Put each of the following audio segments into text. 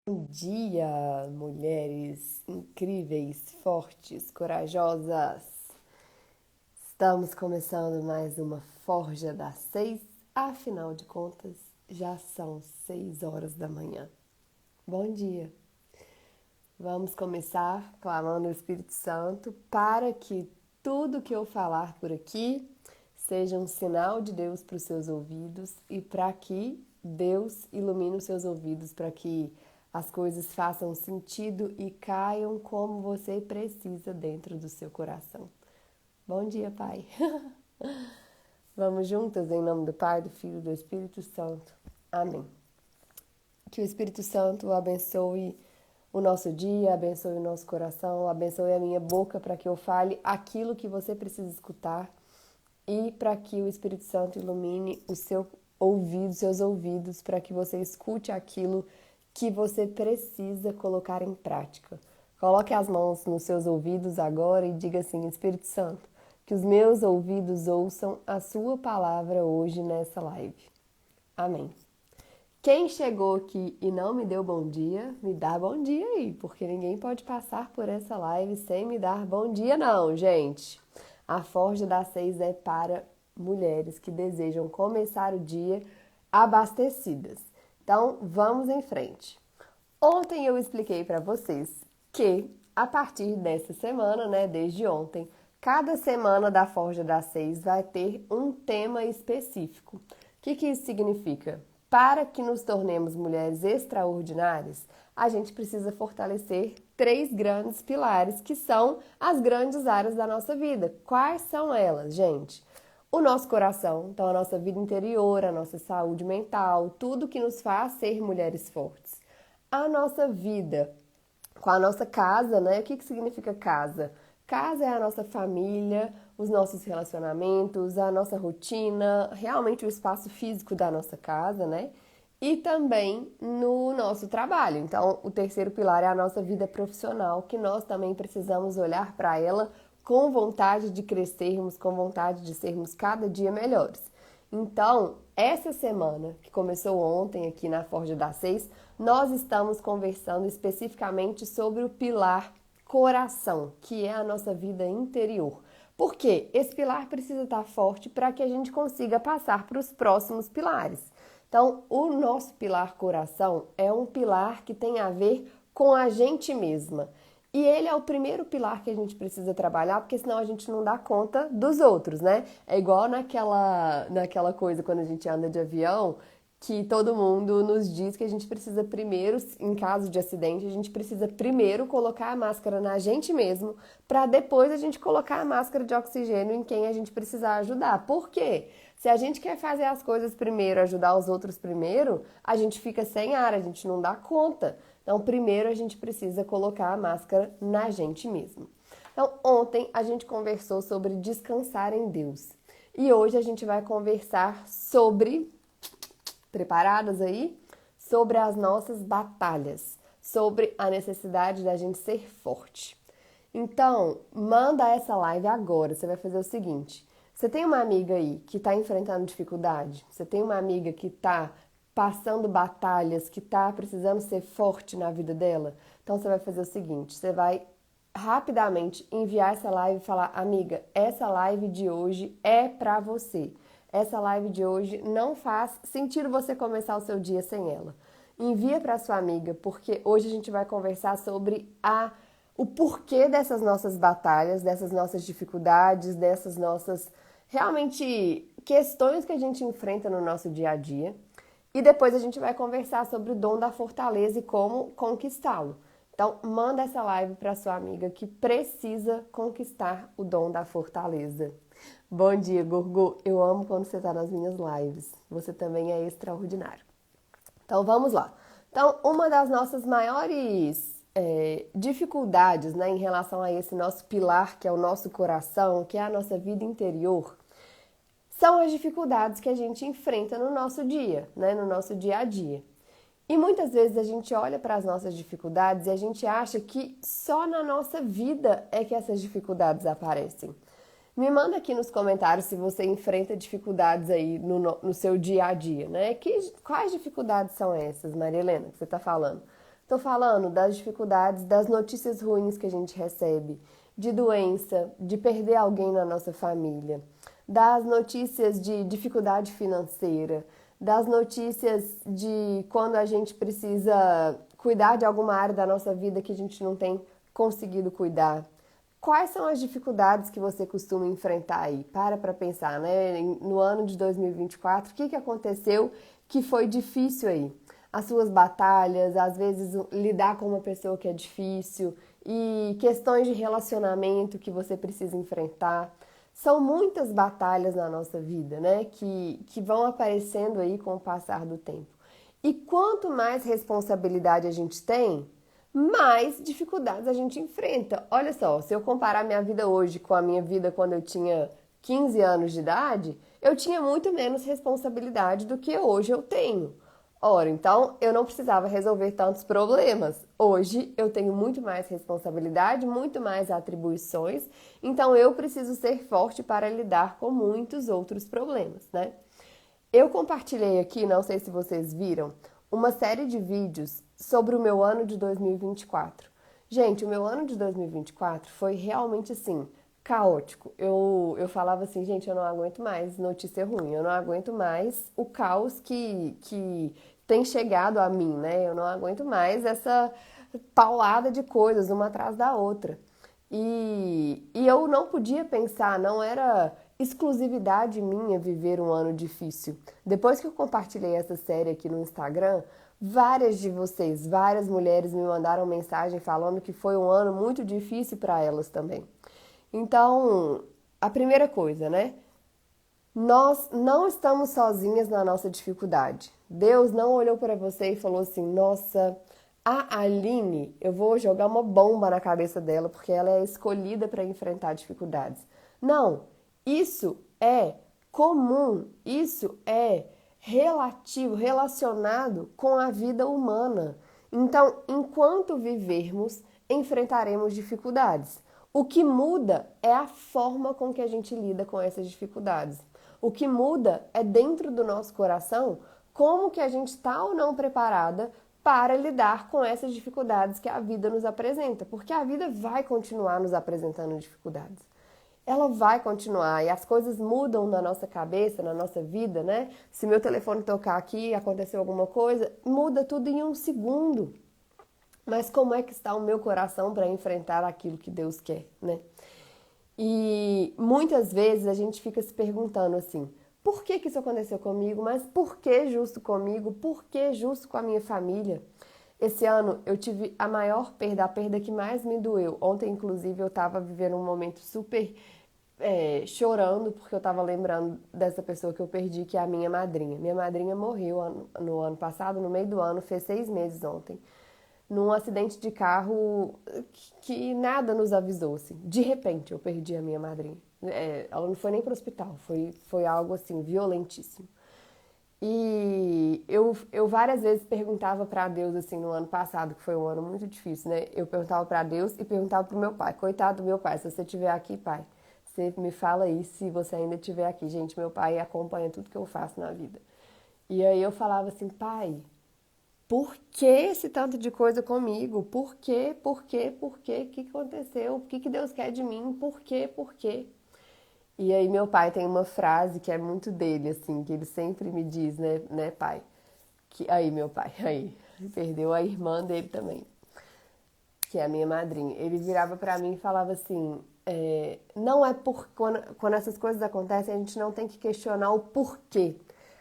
Bom dia, mulheres incríveis, fortes, corajosas. Estamos começando mais uma Forja das 6. Afinal de contas, já são 6 horas da manhã. Bom dia. Vamos começar clamando o Espírito Santo para que tudo que eu falar por aqui seja um sinal de Deus para os seus ouvidos e para que Deus ilumine os seus ouvidos para que as coisas façam sentido e caiam como você precisa dentro do seu coração. Bom dia, Pai. Vamos juntas em nome do Pai, do Filho e do Espírito Santo. Amém. Que o Espírito Santo abençoe o nosso dia, abençoe o nosso coração, abençoe a minha boca para que eu fale aquilo que você precisa escutar e para que o Espírito Santo ilumine o seu ouvido, seus ouvidos, para que você escute aquilo que você precisa colocar em prática. Coloque as mãos nos seus ouvidos agora e diga assim: Espírito Santo, que os meus ouvidos ouçam a sua palavra hoje nessa live. Amém. Quem chegou aqui e não me deu bom dia, me dá bom dia aí, porque ninguém pode passar por essa live sem me dar bom dia não, gente. A Forja das 6 é para mulheres que desejam começar o dia abastecidas. Então, vamos em frente. Ontem eu expliquei para vocês que a partir dessa semana, né, desde ontem, cada semana da Forja das 6 vai ter um tema específico. O que isso significa? Para que nos tornemos mulheres extraordinárias, a gente precisa fortalecer 3 grandes pilares que são as grandes áreas da nossa vida. Quais são elas, gente? O nosso coração, então a nossa vida interior, a nossa saúde mental, tudo que nos faz ser mulheres fortes. A nossa vida, com a nossa casa, né? O que significa casa? Casa é a nossa família, os nossos relacionamentos, a nossa rotina, realmente o espaço físico da nossa casa, né? E também no nosso trabalho. Então, o terceiro pilar é a nossa vida profissional, que nós também precisamos olhar para ela com vontade de crescermos, com vontade de sermos cada dia melhores. Então, essa semana, que começou ontem aqui na Forja das 6, nós estamos conversando especificamente sobre o pilar coração, que é a nossa vida interior. Por quê? Esse pilar precisa estar forte para que a gente consiga passar para os próximos pilares. Então, o nosso pilar coração é um pilar que tem a ver com a gente mesma. E ele é o primeiro pilar que a gente precisa trabalhar, porque senão a gente não dá conta dos outros, né? É igual naquela coisa quando a gente anda de avião, que todo mundo nos diz que a gente precisa primeiro, em caso de acidente, a gente precisa primeiro colocar a máscara na gente mesmo, para depois a gente colocar a máscara de oxigênio em quem a gente precisar ajudar. Por quê? Se a gente quer fazer as coisas primeiro, ajudar os outros primeiro, a gente fica sem ar, a gente não dá conta. Então, primeiro a gente precisa colocar a máscara na gente mesmo. Então, ontem a gente conversou sobre descansar em Deus. E hoje a gente vai conversar sobre, preparadas aí? Sobre as nossas batalhas, sobre a necessidade da gente ser forte. Então, manda essa live agora. Você vai fazer o seguinte: você tem uma amiga aí que está enfrentando dificuldade? Você tem uma amiga que está passando batalhas, que está precisando ser forte na vida dela? Então, você vai fazer o seguinte: você vai rapidamente enviar essa live e falar: amiga, essa live de hoje é para você. Essa live de hoje não faz sentido você começar o seu dia sem ela. Envia para sua amiga, porque hoje a gente vai conversar sobre o porquê dessas nossas batalhas, dessas nossas dificuldades, dessas nossas realmente questões que a gente enfrenta no nosso dia a dia. E depois a gente vai conversar sobre o dom da fortaleza e como conquistá-lo. Então, manda essa live para sua amiga que precisa conquistar o dom da fortaleza. Bom dia, Gorgô. Eu amo quando você está nas minhas lives. Você também é extraordinário. Então, vamos lá. Então, uma das nossas maiores dificuldades, né, em relação a esse nosso pilar, que é o nosso coração, que é a nossa vida interior, são as dificuldades que a gente enfrenta no nosso dia, né, no nosso dia a dia. E muitas vezes a gente olha para as nossas dificuldades e a gente acha que só na nossa vida é que essas dificuldades aparecem. Me manda aqui nos comentários se você enfrenta dificuldades aí no seu dia a dia, né? Quais dificuldades são essas, Maria Helena, que você está falando? Tô falando das dificuldades, das notícias ruins que a gente recebe, de doença, de perder alguém na nossa família, das notícias de dificuldade financeira, das notícias de quando a gente precisa cuidar de alguma área da nossa vida que a gente não tem conseguido cuidar. Quais são as dificuldades que você costuma enfrentar aí? Para pensar, né? No ano de 2024, o que aconteceu que foi difícil aí? As suas batalhas, às vezes lidar com uma pessoa que é difícil e questões de relacionamento que você precisa enfrentar. São muitas batalhas na nossa vida, né? Que vão aparecendo aí com o passar do tempo. E quanto mais responsabilidade a gente tem, mais dificuldades a gente enfrenta. Olha só, se eu comparar minha vida hoje com a minha vida quando eu tinha 15 anos de idade, eu tinha muito menos responsabilidade do que hoje eu tenho. Ora, então eu não precisava resolver tantos problemas. Hoje eu tenho muito mais responsabilidade, muito mais atribuições, então eu preciso ser forte para lidar com muitos outros problemas, né? Eu compartilhei aqui, não sei se vocês viram, uma série de vídeos sobre o meu ano de 2024. Gente, o meu ano de 2024 foi realmente assim, caótico. Eu falava assim, gente, eu não aguento mais notícia ruim, eu não aguento mais o caos que tem chegado a mim, né? Eu não aguento mais essa paulada de coisas uma atrás da outra. E eu não podia pensar, não era exclusividade minha viver um ano difícil. Depois que eu compartilhei essa série aqui no Instagram, várias de vocês, várias mulheres me mandaram mensagem falando que foi um ano muito difícil para elas também. Então, a primeira coisa, né? Nós não estamos sozinhas na nossa dificuldade. Deus não olhou para você e falou assim: Nossa, a Aline, eu vou jogar uma bomba na cabeça dela porque ela é escolhida para enfrentar dificuldades. Não, isso é comum, isso é relativo, relacionado com a vida humana. Então, enquanto vivermos, enfrentaremos dificuldades. O que muda é a forma com que a gente lida com essas dificuldades. O que muda é dentro do nosso coração como que a gente está ou não preparada para lidar com essas dificuldades que a vida nos apresenta, porque a vida vai continuar nos apresentando dificuldades. Ela vai continuar e as coisas mudam na nossa cabeça, na nossa vida, né? Se meu telefone tocar aqui, aconteceu alguma coisa, muda tudo em um segundo. Mas como é que está o meu coração para enfrentar aquilo que Deus quer, né? E muitas vezes a gente fica se perguntando assim: por que que isso aconteceu comigo? Mas por que justo comigo? Por que justo com a minha família? Esse ano eu tive a maior perda, a perda que mais me doeu. Ontem, inclusive, eu estava vivendo um momento super chorando porque eu estava lembrando dessa pessoa que eu perdi, que é a minha madrinha. Minha madrinha morreu no ano passado, no meio do ano, fez 6 meses ontem, num acidente de carro que nada nos avisou, assim. De repente, eu perdi a minha madrinha. Ela não foi nem para o hospital, foi algo, assim, violentíssimo. E eu várias vezes perguntava para Deus, assim, no ano passado, que foi um ano muito difícil, né? Eu perguntava para Deus e perguntava para o meu pai. Coitado do meu pai, se você estiver aqui, pai, você me fala aí se você ainda estiver aqui. Gente, meu pai acompanha tudo que eu faço na vida. E aí eu falava assim: pai, por que esse tanto de coisa comigo? Por quê? Por quê? Por quê? O que aconteceu? O que Deus quer de mim? Por quê? Por quê? E aí meu pai tem uma frase que é muito dele, assim, que ele sempre me diz, né, pai? Aí, meu pai, aí, perdeu a irmã dele também, que é a minha madrinha. Ele virava pra mim e falava assim: não é por quando essas coisas acontecem, a gente não tem que questionar o porquê.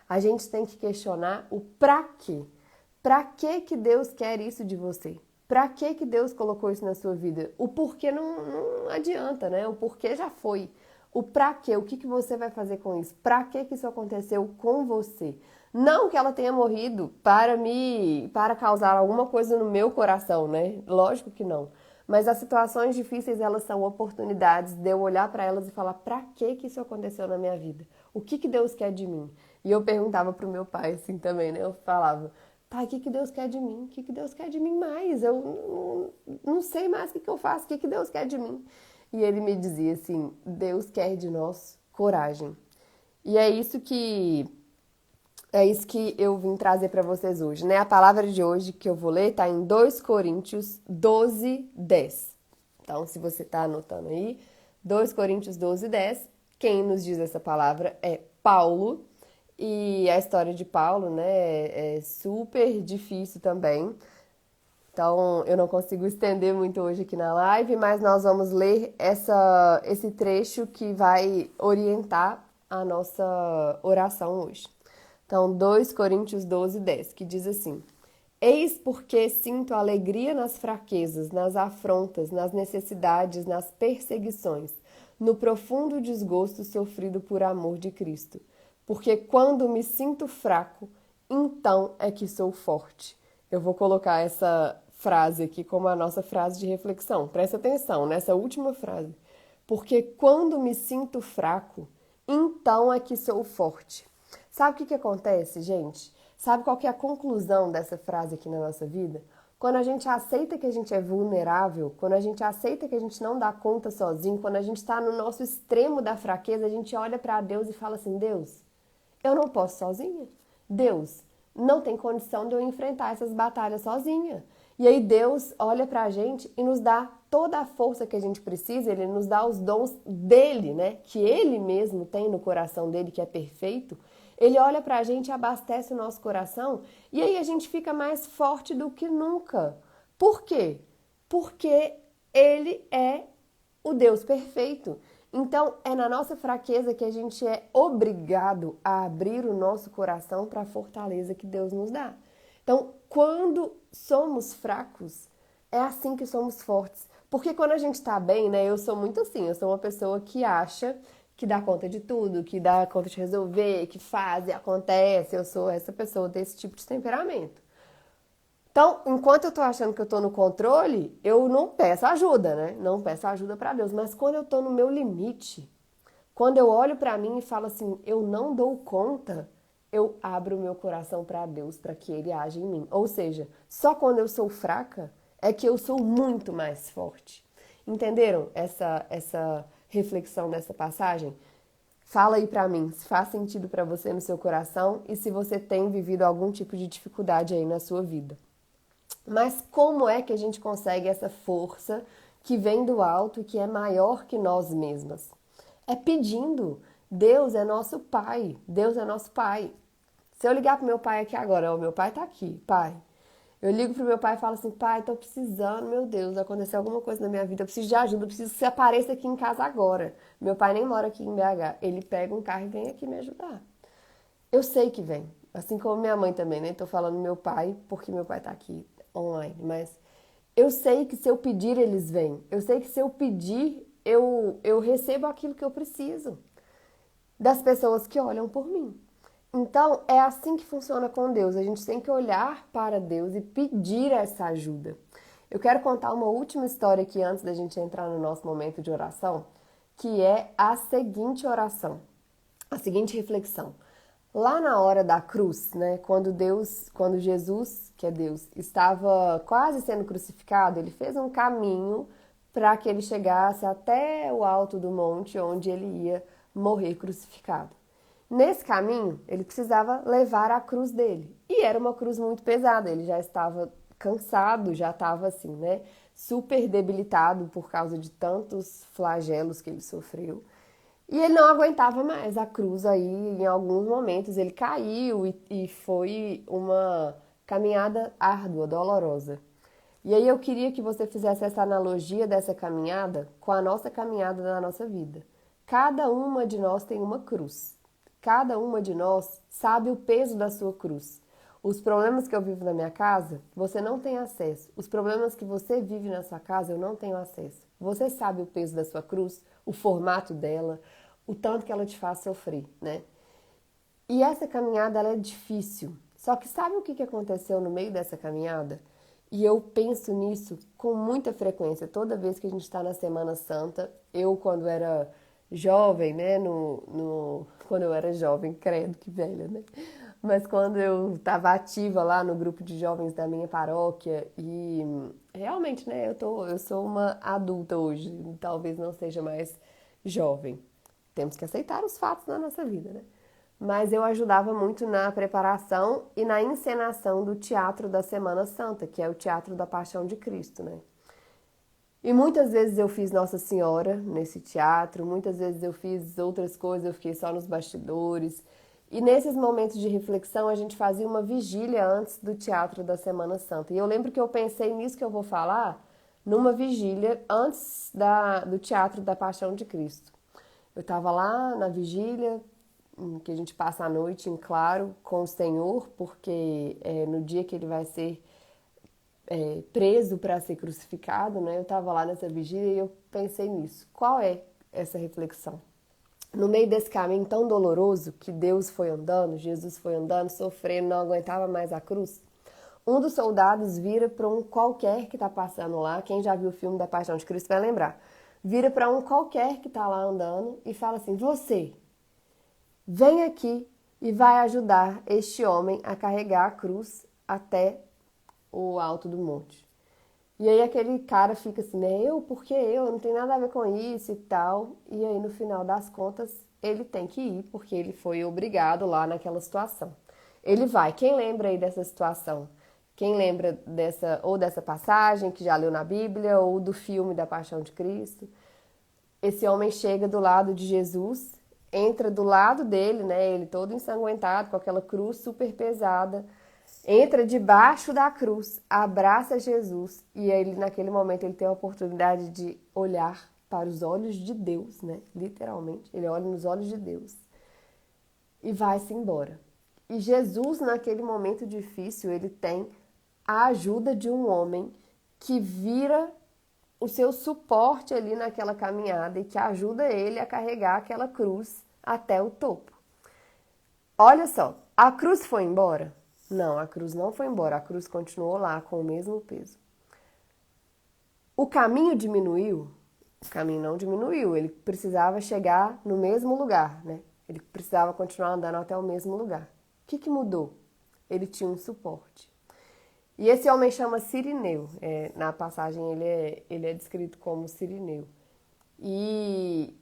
A gente tem que questionar o pra quê. Pra que Deus quer isso de você? Pra que Deus colocou isso na sua vida? O porquê não adianta, né? O porquê já foi. O pra quê? O que você vai fazer com isso? Pra que isso aconteceu com você? Não que ela tenha morrido para causar alguma coisa no meu coração, né? Lógico que não. Mas as situações difíceis, elas são oportunidades de eu olhar para elas e falar: pra que isso aconteceu na minha vida? O que Deus quer de mim? E eu perguntava pro meu pai assim também, né? Eu falava: pai, o que Deus quer de mim? O que Deus quer de mim mais? Eu não sei mais o que eu faço. O que Deus quer de mim? E ele me dizia assim: Deus quer de nós coragem. E é isso que É isso que eu vim trazer para vocês hoje, né? A palavra de hoje que eu vou ler está em 2 Coríntios 12, 10. Então, se você está anotando aí, 2 Coríntios 12, 10, quem nos diz essa palavra é Paulo. E a história de Paulo, né, é super difícil também. Então, eu não consigo estender muito hoje aqui na live, mas nós vamos ler esse trecho que vai orientar a nossa oração hoje. Então, 2 Coríntios 12, 10, que diz assim: Eis porque sinto alegria nas fraquezas, nas afrontas, nas necessidades, nas perseguições, no profundo desgosto sofrido por amor de Cristo. Porque quando me sinto fraco, então é que sou forte. Eu vou colocar essa frase aqui como a nossa frase de reflexão. Presta atenção nessa última frase. Porque quando me sinto fraco, então é que sou forte. Sabe o que acontece, gente? Sabe qual que é a conclusão dessa frase aqui na nossa vida? Quando a gente aceita que a gente é vulnerável, quando a gente aceita que a gente não dá conta sozinho, quando a gente está no nosso extremo da fraqueza, a gente olha para Deus e fala assim: Deus, eu não posso sozinha. Deus, não tem condição de eu enfrentar essas batalhas sozinha. E aí Deus olha pra gente e nos dá toda a força que a gente precisa, ele nos dá os dons dele, né? Que ele mesmo tem no coração dele, que é perfeito. Ele olha pra gente e abastece o nosso coração, e aí a gente fica mais forte do que nunca. Por quê? Porque ele é o Deus perfeito. Então, é na nossa fraqueza que a gente é obrigado a abrir o nosso coração para a fortaleza que Deus nos dá. Então, quando somos fracos, é assim que somos fortes. Porque quando a gente tá bem, né? Eu sou muito assim, eu sou uma pessoa que acha que dá conta de tudo, que dá conta de resolver, que faz e acontece. Eu sou essa pessoa desse tipo de temperamento. Então, enquanto eu tô achando que eu tô no controle, eu não peço ajuda, né? Não peço ajuda para Deus. Mas quando eu tô no meu limite, quando eu olho para mim e falo assim, eu não dou conta, eu abro o meu coração para Deus, para que Ele age em mim. Ou seja, só quando eu sou fraca é que eu sou muito mais forte. Entenderam essa reflexão dessa passagem? Fala aí para mim se faz sentido para você no seu coração e se você tem vivido algum tipo de dificuldade aí na sua vida. Mas como é que a gente consegue essa força que vem do alto e que é maior que nós mesmas? É pedindo. Deus é nosso Pai. Deus é nosso Pai. Se eu ligar pro meu pai aqui agora, ó, meu pai tá aqui, pai. Eu ligo pro meu pai e falo assim, pai, tô precisando, meu Deus, aconteceu alguma coisa na minha vida, eu preciso de ajuda, eu preciso que você apareça aqui em casa agora. Meu pai nem mora aqui em BH. Ele pega um carro e vem aqui me ajudar. Eu sei que vem. Assim como minha mãe também, né? Tô falando meu pai, porque meu pai tá aqui online. Mas eu sei que se eu pedir, eles vêm. Eu sei que se eu pedir, eu recebo aquilo que eu preciso. Das pessoas que olham por mim. Então, é assim que funciona com Deus. A gente tem que olhar para Deus e pedir essa ajuda. Eu quero contar uma última história aqui antes da gente entrar no nosso momento de oração, que é a seguinte oração, a seguinte reflexão. Lá na hora da cruz, né, quando Jesus, que é Deus, estava quase sendo crucificado, ele fez um caminho para que ele chegasse até o alto do monte onde ele ia morrer crucificado. Nesse caminho, ele precisava levar a cruz dele. E era uma cruz muito pesada, ele já estava cansado, já estava assim, né, super debilitado por causa de tantos flagelos que ele sofreu. E ele não aguentava mais a cruz aí, em alguns momentos ele caiu e foi uma caminhada árdua, dolorosa. E aí eu queria que você fizesse essa analogia dessa caminhada com a nossa caminhada da nossa vida. Cada uma de nós tem uma cruz. Cada uma de nós sabe o peso da sua cruz. Os problemas que eu vivo na minha casa, você não tem acesso. Os problemas que você vive na sua casa, eu não tenho acesso. Você sabe o peso da sua cruz, o formato dela, o tanto que ela te faz sofrer, né? E essa caminhada, ela é difícil. Só que sabe o que aconteceu no meio dessa caminhada? E eu penso nisso com muita frequência. Toda vez que a gente está na Semana Santa, eu quando era jovem, né? Quando eu era jovem, credo que velha, né? Mas quando eu estava ativa lá no grupo de jovens da minha paróquia e realmente, né? Eu sou uma adulta hoje, talvez não seja mais jovem. Temos que aceitar os fatos na nossa vida, né? mas eu ajudava muito na preparação e na encenação do Teatro da Semana Santa, que é o Teatro da Paixão de Cristo, né? E muitas vezes eu fiz Nossa Senhora nesse teatro, muitas vezes eu fiz outras coisas, eu fiquei só nos bastidores. E nesses momentos de reflexão a gente fazia uma vigília antes do Teatro da Semana Santa. E eu lembro que eu pensei nisso que eu vou falar numa vigília antes do Teatro da Paixão de Cristo. Eu estava lá na vigília, que a gente passa a noite em claro com o Senhor, porque é no dia que ele vai ser preso para ser crucificado, né? Eu estava lá nessa vigília e eu pensei nisso. Qual é essa reflexão? No meio desse caminho tão doloroso que Deus foi andando, Jesus foi andando, sofrendo, não aguentava mais a cruz, um dos soldados vira para um qualquer que está passando lá, quem já viu o filme da Paixão de Cristo vai lembrar, vira para um qualquer que está lá andando e fala assim, você, vem aqui e vai ajudar este homem a carregar a cruz até o alto do monte. E aí aquele cara fica assim, né? Por que eu? Não tem nada a ver com isso e tal. E aí no final das contas ele tem que ir, porque ele foi obrigado lá naquela situação. Ele vai. Quem lembra aí dessa situação? Quem lembra dessa passagem que já leu na Bíblia ou do filme da Paixão de Cristo? Esse homem chega do lado de Jesus, entra do lado dele, né? Ele todo ensanguentado, com aquela cruz super pesada, entra debaixo da cruz, abraça Jesus e ele naquele momento ele tem a oportunidade de olhar para os olhos de Deus, né? Literalmente, ele olha nos olhos de Deus e vai-se embora. E Jesus naquele momento difícil, ele tem a ajuda de um homem que vira o seu suporte ali naquela caminhada e que ajuda ele a carregar aquela cruz até o topo. Olha só, a cruz foi embora? Não, a cruz não foi embora, a cruz continuou lá com o mesmo peso. O caminho diminuiu? O caminho não diminuiu, ele precisava chegar no mesmo lugar, né? Ele precisava continuar andando até o mesmo lugar. O que mudou? Ele tinha um suporte. E esse homem chama Cirineu, na passagem ele é descrito como Cirineu. E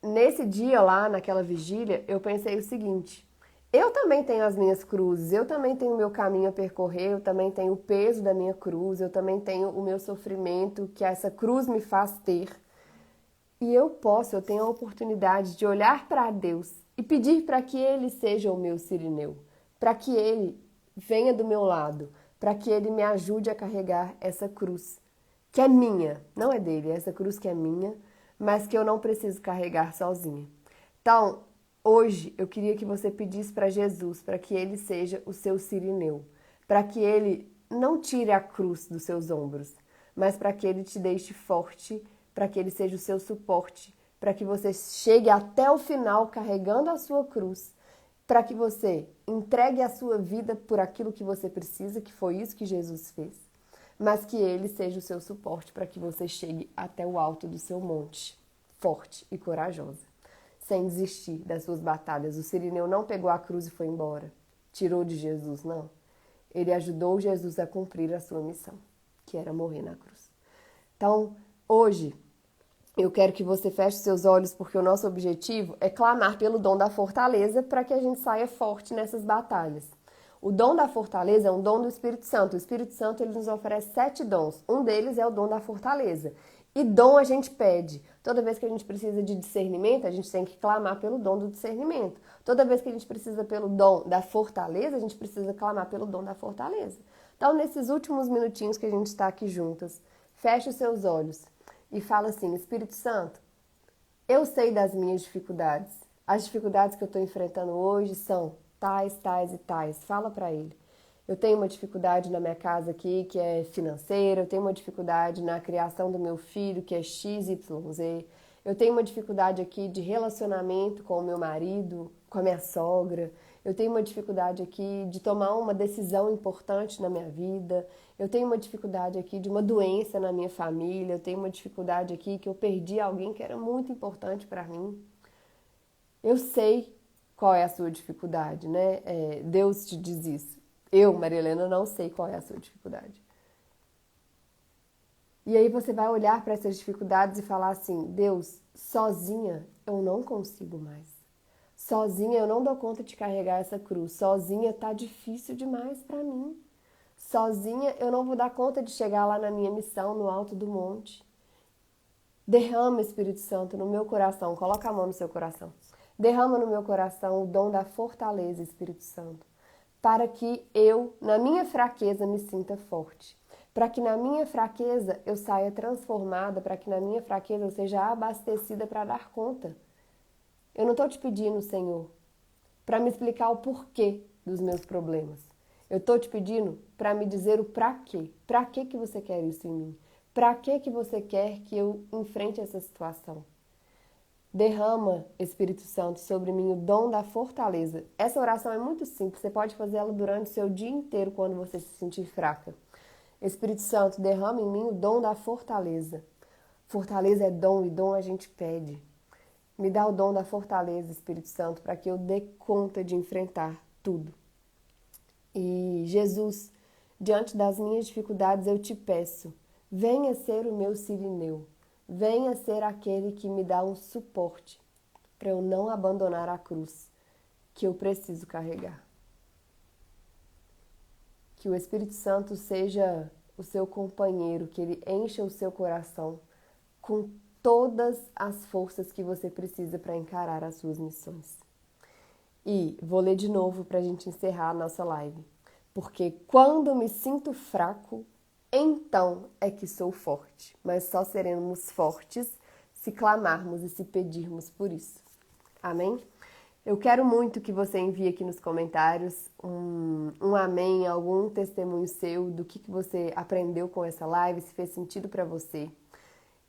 nesse dia lá, naquela vigília, eu pensei o seguinte, eu também tenho as minhas cruzes, eu também tenho o meu caminho a percorrer, eu também tenho o peso da minha cruz, eu também tenho o meu sofrimento que essa cruz me faz ter. E eu tenho a oportunidade de olhar para Deus e pedir para que Ele seja o meu Cirineu, para que Ele venha do meu lado, para que Ele me ajude a carregar essa cruz, que é minha, não é dele, é essa cruz que é minha, mas que eu não preciso carregar sozinha. Então, hoje eu queria que você pedisse para Jesus, para que Ele seja o seu Cirineu, para que Ele não tire a cruz dos seus ombros, mas para que Ele te deixe forte, para que Ele seja o seu suporte, para que você chegue até o final carregando a sua cruz, para que você entregue a sua vida por aquilo que você precisa, que foi isso que Jesus fez, mas que Ele seja o seu suporte para que você chegue até o alto do seu monte, forte e corajosa, sem desistir das suas batalhas. O Cirineu não pegou a cruz e foi embora, tirou de Jesus, não. Ele ajudou Jesus a cumprir a sua missão, que era morrer na cruz. Então, hoje, eu quero que você feche seus olhos, porque o nosso objetivo é clamar pelo dom da fortaleza para que a gente saia forte nessas batalhas. O dom da fortaleza é um dom do Espírito Santo. O Espírito Santo ele nos oferece 7 dons. Um deles é o dom da fortaleza. E dom a gente pede. Toda vez que a gente precisa de discernimento, a gente tem que clamar pelo dom do discernimento. Toda vez que a gente precisa pelo dom da fortaleza, a gente precisa clamar pelo dom da fortaleza. Então, nesses últimos minutinhos que a gente está aqui juntas, feche os seus olhos e fala assim, Espírito Santo, eu sei das minhas dificuldades. As dificuldades que eu estou enfrentando hoje são tais, tais e tais. Fala para ele. Eu tenho uma dificuldade na minha casa aqui que é financeira, eu tenho uma dificuldade na criação do meu filho que é XYZ, eu tenho uma dificuldade aqui de relacionamento com o meu marido, com a minha sogra, eu tenho uma dificuldade aqui de tomar uma decisão importante na minha vida, eu tenho uma dificuldade aqui de uma doença na minha família, eu tenho uma dificuldade aqui que eu perdi alguém que era muito importante para mim. Eu sei qual é a sua dificuldade, né? Deus te diz isso. Eu, Maria Helena, não sei qual é a sua dificuldade. E aí você vai olhar para essas dificuldades e falar assim, Deus, sozinha eu não consigo mais. Sozinha eu não dou conta de carregar essa cruz. Sozinha tá difícil demais para mim. Sozinha eu não vou dar conta de chegar lá na minha missão, no alto do monte. Derrama, Espírito Santo, no meu coração. Coloca a mão no seu coração. Derrama no meu coração o dom da fortaleza, Espírito Santo, para que eu, na minha fraqueza, me sinta forte. Para que na minha fraqueza eu saia transformada, para que na minha fraqueza eu seja abastecida para dar conta. Eu não estou te pedindo, Senhor, para me explicar o porquê dos meus problemas. Eu estou te pedindo para me dizer o para quê. Para que você quer isso em mim? Para que você quer que eu enfrente essa situação? Derrama, Espírito Santo, sobre mim o dom da fortaleza. Essa oração é muito simples, você pode fazer ela durante o seu dia inteiro quando você se sentir fraca. Espírito Santo, derrama em mim o dom da fortaleza. Fortaleza é dom e dom a gente pede. Me dá o dom da fortaleza, Espírito Santo, para que eu dê conta de enfrentar tudo. E Jesus, diante das minhas dificuldades, eu te peço, venha ser o meu sirineu. Venha ser aquele que me dá um suporte para eu não abandonar a cruz que eu preciso carregar. Que o Espírito Santo seja o seu companheiro, que ele encha o seu coração com todas as forças que você precisa para encarar as suas missões. E vou ler de novo para a gente encerrar a nossa live. Porque quando me sinto fraco, então é que sou forte, mas só seremos fortes se clamarmos e se pedirmos por isso. Amém? Eu quero muito que você envie aqui nos comentários um amém, algum testemunho seu do que você aprendeu com essa live, se fez sentido para você.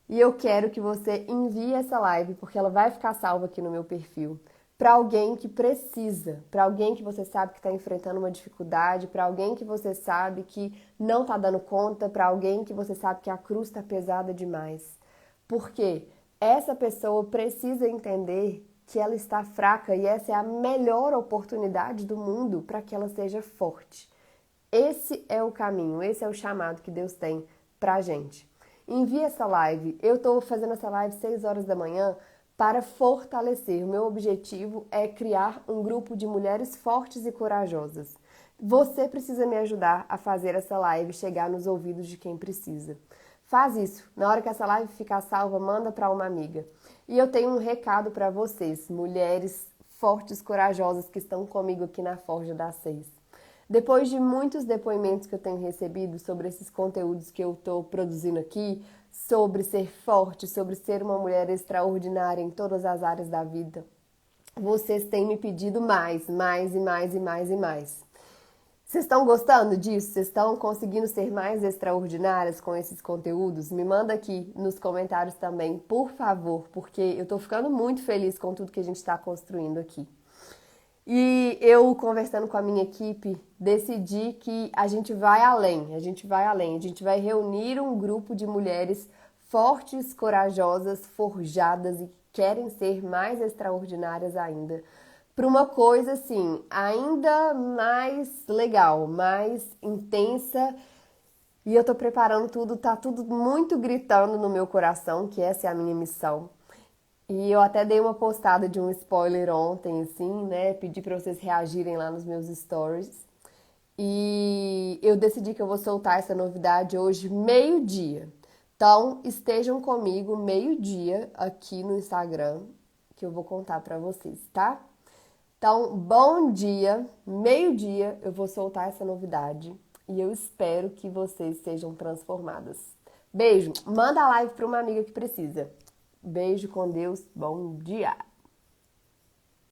E eu quero que você envie essa live, porque ela vai ficar salva aqui no meu perfil, para alguém que precisa, para alguém que você sabe que está enfrentando uma dificuldade, para alguém que você sabe que não está dando conta, para alguém que você sabe que a cruz está pesada demais. Porque essa pessoa precisa entender que ela está fraca e essa é a melhor oportunidade do mundo para que ela seja forte. Esse é o caminho, esse é o chamado que Deus tem para a gente. Envie essa live. Eu estou fazendo essa live 6 horas da manhã para fortalecer. O meu objetivo é criar um grupo de mulheres fortes e corajosas. Você precisa me ajudar a fazer essa live chegar nos ouvidos de quem precisa. Faz isso. Na hora que essa live ficar salva, manda para uma amiga. E eu tenho um recado para vocês, mulheres fortes, corajosas que estão comigo aqui na Forja das 6. Depois de muitos depoimentos que eu tenho recebido sobre esses conteúdos que eu estou produzindo aqui, sobre ser forte, sobre ser uma mulher extraordinária em todas as áreas da vida, vocês têm me pedido mais. Vocês estão gostando disso? Vocês estão conseguindo ser mais extraordinárias com esses conteúdos? Me manda aqui nos comentários também, por favor, porque eu estou ficando muito feliz com tudo que a gente está construindo aqui. E eu, conversando com a minha equipe, decidi que a gente vai além, a gente vai reunir um grupo de mulheres fortes, corajosas, forjadas e que querem ser mais extraordinárias ainda, para uma coisa assim, ainda mais legal, mais intensa. E eu tô preparando tudo, tá tudo muito gritando no meu coração, que essa é a minha missão. E eu até dei uma postada de um spoiler ontem, assim, né? Pedi pra vocês reagirem lá nos meus stories. E eu decidi que eu vou soltar essa novidade hoje, meio-dia. Então, estejam comigo meio-dia aqui no Instagram, que eu vou contar pra vocês, tá? Então, bom dia, meio-dia eu vou soltar essa novidade e eu espero que vocês sejam transformadas. Beijo, manda a live pra uma amiga que precisa. Beijo com Deus, bom dia!